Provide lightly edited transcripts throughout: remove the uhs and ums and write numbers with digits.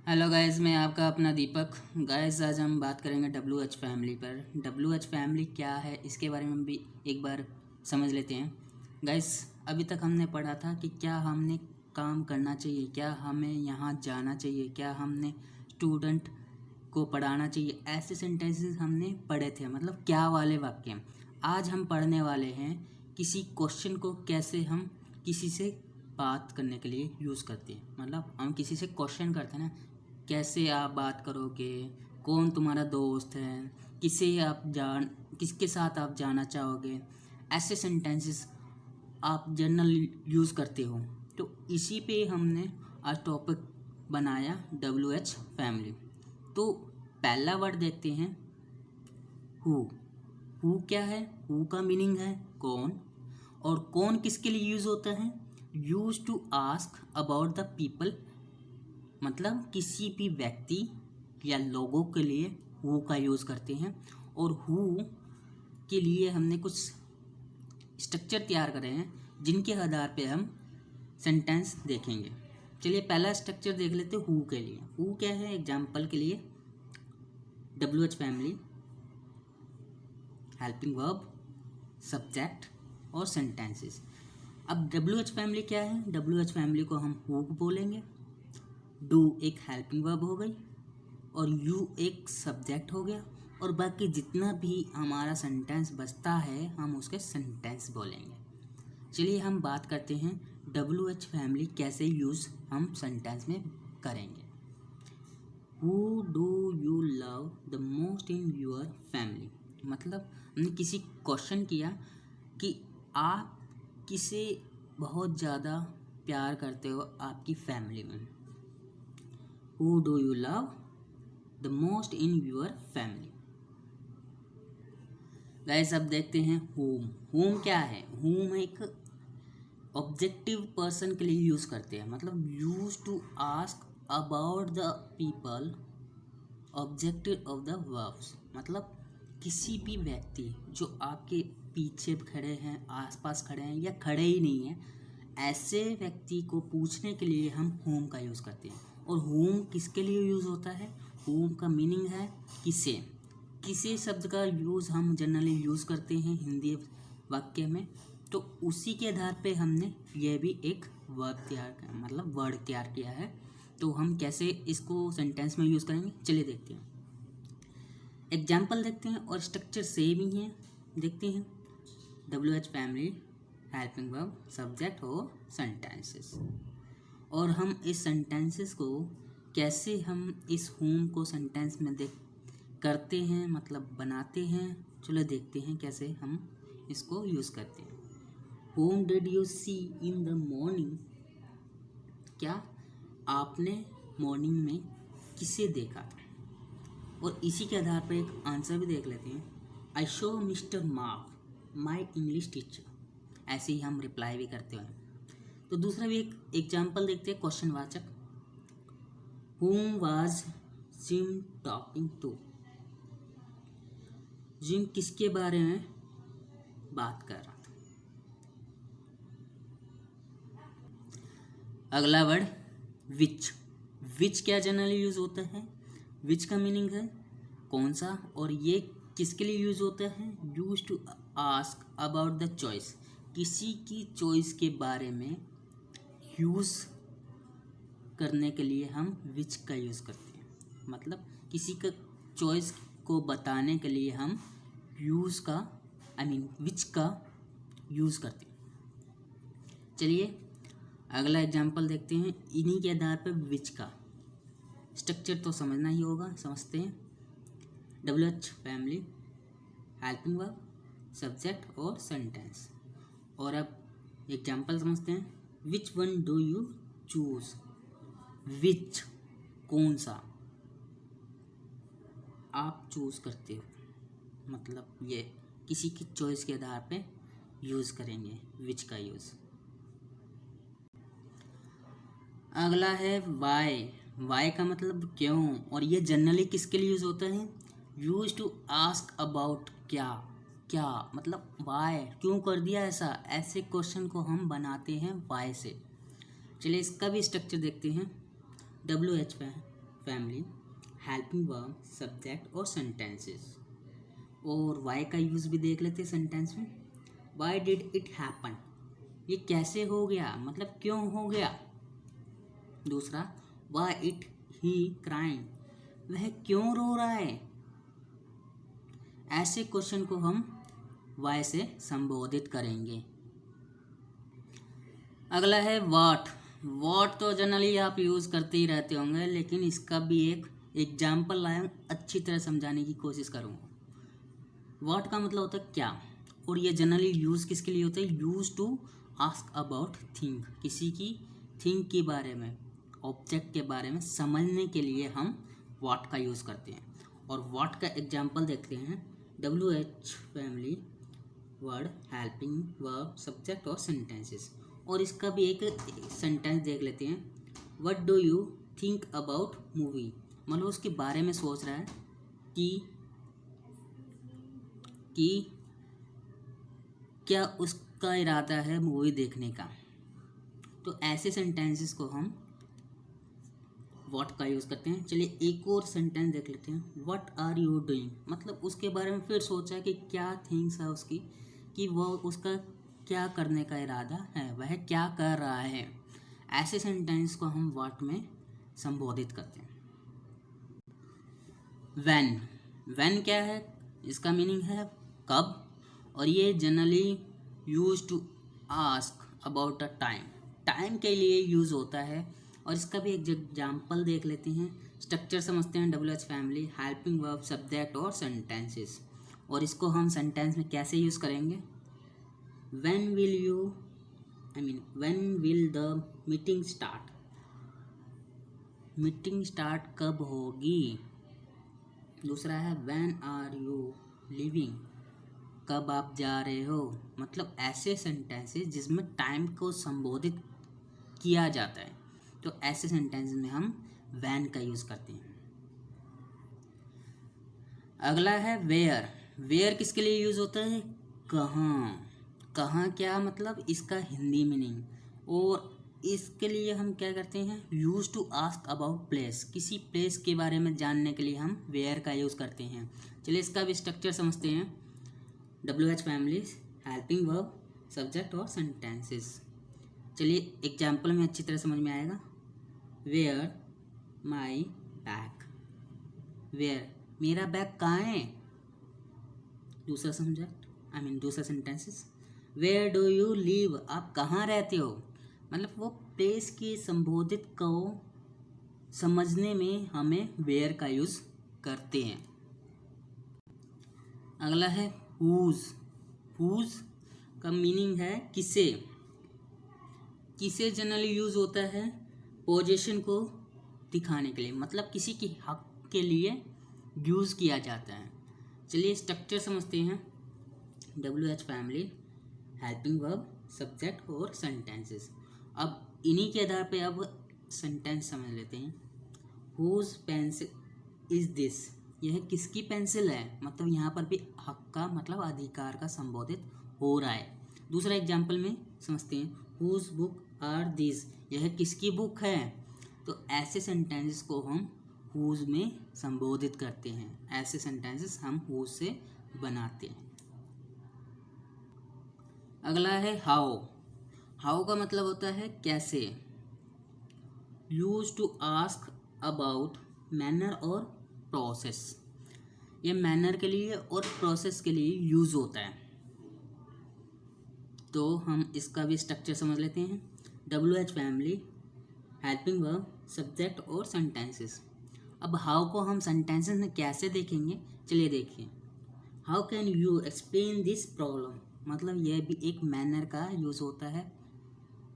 Hello guys, मैं आपका अपना दीपक। गाइस, आज हम बात करेंगे WH फैमिली पर। WH फैमिली क्या है इसके बारे में भी एक बार समझ लेते हैं। गाइस, अभी तक हमने पढ़ा था कि क्या हमने काम करना चाहिए, क्या हमें यहाँ जाना चाहिए, क्या हमने स्टूडेंट को पढ़ाना चाहिए, ऐसे सेंटेंसेस हमने पढ़े थे, मतलब क्या वाले वाक्य। आज हम पढ़ने वाले हैं किसी क्वेश्चन को कैसे हम किसी से बात करने के लिए यूज़ करते हैं। मतलब हम किसी से क्वेश्चन करते हैं ना, कैसे आप बात करोगे, कौन तुम्हारा दोस्त है, किसके साथ आप जाना चाहोगे, ऐसे सेंटेंसेस आप जनरल यूज़ करते हो। तो इसी पे हमने आज टॉपिक बनाया WH फैमिली। तो पहला वर्ड देखते हैं, हु। हु क्या है? हु का मीनिंग है कौन, और कौन किसके लिए यूज़ होता है? Use to ask about the people, मतलब किसी भी व्यक्ति या लोगों के लिए हु का यूज़ करते हैं। और हु के लिए हमने कुछ स्ट्रक्चर तैयार करे हैं जिनके आधार पे हम सेंटेंस देखेंगे। चलिए पहला स्ट्रक्चर देख लेते हैं हु के लिए। हु क्या है? एग्जाम्पल के लिए WH family, helping verb, subject और सेंटेंसेस। अब WH फैमिली क्या है? WH फैमिली को हम हु बोलेंगे, डू एक हेल्पिंग वर्ब हो गई और यू एक सब्जेक्ट हो गया, और बाकी जितना भी हमारा सेंटेंस बचता है हम उसके सेंटेंस बोलेंगे। चलिए हम बात करते हैं WH फैमिली कैसे यूज़ हम सेंटेंस में करेंगे। Who do you love the most in your family, मतलब हमने किसी क्वेश्चन किया कि आप किसे बहुत ज़्यादा प्यार करते हो आपकी फैमिली में। Who do you love the most in your family? Guys, अब देखते हैं whom। whom क्या है? whom एक ऑब्जेक्टिव पर्सन के लिए यूज़ करते हैं, मतलब use to ask about the people, objective of the verbs, मतलब किसी भी व्यक्ति जो आपके पीछे खड़े हैं, आसपास खड़े हैं या खड़े ही नहीं हैं, ऐसे व्यक्ति को पूछने के लिए हम होम का यूज़ करते हैं। और होम किसके लिए यूज़ होता है? होम का मीनिंग है किसे। किसे शब्द का यूज़ हम जनरली यूज़ करते हैं हिंदी वाक्य में, तो उसी के आधार पे हमने यह भी एक वर्ड तैयार किया है। तो हम कैसे इसको सेंटेंस में यूज़ करेंगे, चलिए देखते हैं। एग्जाम्पल देखते हैं और स्ट्रक्चर सेम ही है। देखते हैं WH family, helping verb, subject और सेंटेंसेस। और हम इस सेंटेंसेस को कैसे हम इस होम को सेंटेंस में करते हैं, मतलब बनाते हैं। चलो देखते हैं कैसे हम इसको यूज़ करते हैं। Whom did you see in the morning, क्या आपने मॉर्निंग में किसे देखा था। और इसी के आधार पर एक आंसर भी देख लेते हैं। I show mister mark my English teacher, ऐसे ही हम रिप्लाई भी करते हैं। तो दूसरा भी एक एग्जाम्पल देखते हैं, क्वेश्चन वाचक। Whom was Jim talking to? Gym किसके बारे में बात कर रहा था। अगला वर्ड विच। विच क्या जनरली यूज होता है? विच का मीनिंग है कौन सा, और ये किसके लिए यूज होता है? Use to ask about the choice, किसी की चॉइस के बारे में यूज़ करने के लिए हम विच का यूज़ करते हैं। मतलब किसी का चॉइस को बताने के लिए हम विच का यूज़ करते हैं। चलिए अगला एग्जाम्पल देखते हैं। इन्हीं के आधार पर विच का स्ट्रक्चर तो समझना ही होगा, समझते हैं। WH family, helping verb, subject और सेंटेंस। और अब एग्जाम्पल समझते हैं। Which one do you choose, which कौन सा आप चूज करते हो, मतलब ये किसी की चॉइस के आधार पे यूज़ करेंगे विच का यूज़। अगला है वाई। वाई का मतलब क्यों, और ये जनरली किसके लिए यूज़ होता है? यूज टू आस्क अबाउट क्या, क्या मतलब वाई, क्यों कर दिया ऐसा, ऐसे क्वेश्चन को हम बनाते हैं वाई से। चलिए इसका भी स्ट्रक्चर देखते हैं। WH family, helping verb, subject और सेंटेंसेस। और वाई का यूज़ भी देख लेते हैं सेंटेंस में। वाई डिड इट हैपन, ये कैसे हो गया, मतलब क्यों हो गया। दूसरा, वाई इट ही क्राइंग, वह क्यों रो रहा है। ऐसे क्वेश्चन को हम वाई से संबोधित करेंगे। अगला है व्हाट। व्हाट तो जनरली आप यूज़ करते ही रहते होंगे, लेकिन इसका भी एक एग्जाम्पल लाया, अच्छी तरह समझाने की कोशिश करूँगा। व्हाट का मतलब होता है क्या, और ये जनरली यूज़ किसके लिए होता है, use to ask about thing, किसी की थिंग के बारे में, ऑब्जेक्ट के बारे में समझने के लिए हम व्हाट का यूज़ करते हैं। और व्हाट का एग्जाम्पल देखते हैं, WH family, word, helping verb, subject और सेंटेंसेस। और इसका भी एक सेंटेंस देख लेते हैं, what do you think about movie, मतलब उसके बारे में सोच रहा है कि क्या उसका इरादा है मूवी देखने का। तो ऐसे सेंटेंसेस को हम व्हाट का यूज़ करते हैं। चलिए एक और सेंटेंस देख लेते हैं, व्हाट आर यू डूइंग, मतलब उसके बारे में फिर सोचा कि क्या थिंग्स है उसकी, कि वह उसका क्या करने का इरादा है, वह क्या कर रहा है। ऐसे सेंटेंस को हम व्हाट में संबोधित करते हैं। व्हेन क्या है, इसका मीनिंग है कब, और ये generally use to ask about a time, time के लिए यूज़ होता है। और इसका भी एक एग्जाम्पल देख लेते हैं। स्ट्रक्चर समझते हैं, WH family, helping verb, subject और सेंटेंसेस। और इसको हम सेंटेंस में कैसे यूज़ करेंगे, when will the meeting start, meeting start कब होगी। दूसरा है व्हेन आर यू लीविंग, कब आप जा रहे हो। मतलब ऐसे सेंटेंसेस जिसमें टाइम को संबोधित किया जाता है, तो ऐसे सेंटेंस में हम व्हेन का यूज़ करते हैं। अगला है वेयर। वेयर किसके लिए यूज़ होता है, कहाँ। कहाँ क्या मतलब इसका हिंदी मीनिंग। और इसके लिए हम क्या करते हैं, use to ask about place, किसी प्लेस के बारे में जानने के लिए हम वेयर का यूज़ करते हैं। चलिए इसका भी स्ट्रक्चर समझते हैं, WH family, helping verb, subject और सेंटेंसेस। चलिए एग्जाम्पल में अच्छी तरह समझ में आएगा, वेयर माई बैग, वेयर मेरा बैग कहाँ है। दूसरा सब्जेक्ट दूसरा sentences, where do you live, आप कहाँ रहते हो। मतलब वो प्लेस की संबोधित को समझने में हमें वेयर का यूज़ करते हैं। अगला है हुज। हुज का मीनिंग है किसे। किसे जनरली यूज़ होता है पोजीशन को दिखाने के लिए, मतलब किसी के हक के लिए यूज़ किया जाता है। चलिए स्ट्रक्चर समझते हैं, WH family, helping verb, subject और सेंटेंसेस। अब इन्हीं के आधार पे अब सेंटेंस समझ लेते हैं। हुज पेंसिल इज दिस, यह किसकी पेंसिल है, मतलब यहाँ पर भी हक का मतलब अधिकार का संबोधित हो रहा है। दूसरा एग्जाम्पल में समझते हैं, हुज बुक आर दिस, यह किसकी बुक है। तो ऐसे सेंटेंसेस को हम हुज में संबोधित करते हैं, ऐसे सेंटेंसेस हम हुज से बनाते हैं। अगला है हाउ। हाउ का मतलब होता है कैसे। Use to ask about manner और प्रोसेस, ये मैनर के लिए और प्रोसेस के लिए यूज़ होता है। तो हम इसका भी स्ट्रक्चर समझ लेते हैं, WH family, helping verb, subject और सेंटेंसेस। अब हाउ को हम सेंटेंसेस में कैसे देखेंगे, चलिए देखिए। How can you explain this problem, मतलब यह भी एक मैनर का यूज़ होता है।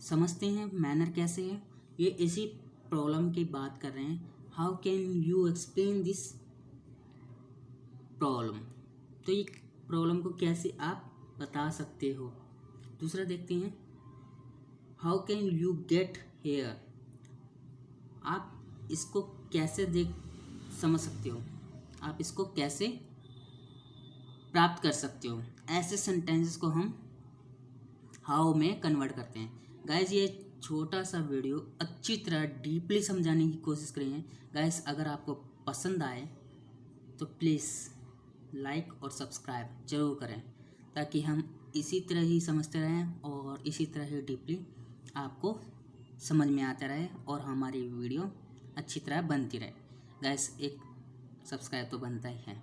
समझते हैं मैनर कैसे है, ये इसी प्रॉब्लम की बात कर रहे हैं। How can you explain this problem, तो ये प्रॉब्लम को कैसे आप बता सकते हो। दूसरा देखते हैं, how can you get here, आप इसको कैसे समझ सकते हो, आप इसको कैसे प्राप्त कर सकते हो। ऐसे सेंटेंसेस को हम हाउ में कन्वर्ट करते हैं। गाइज ये छोटा सा वीडियो अच्छी तरह डीपली समझाने की कोशिश करी है गाइस। अगर आपको पसंद आए तो प्लीज़ लाइक और सब्सक्राइब जरूर करें, ताकि हम इसी तरह ही समझते रहें और इसी तरह ही डीपली आपको समझ में आता रहे और हमारी वीडियो अच्छी तरह बनती रहे। गाइस एक सब्सक्राइब तो बनता ही है।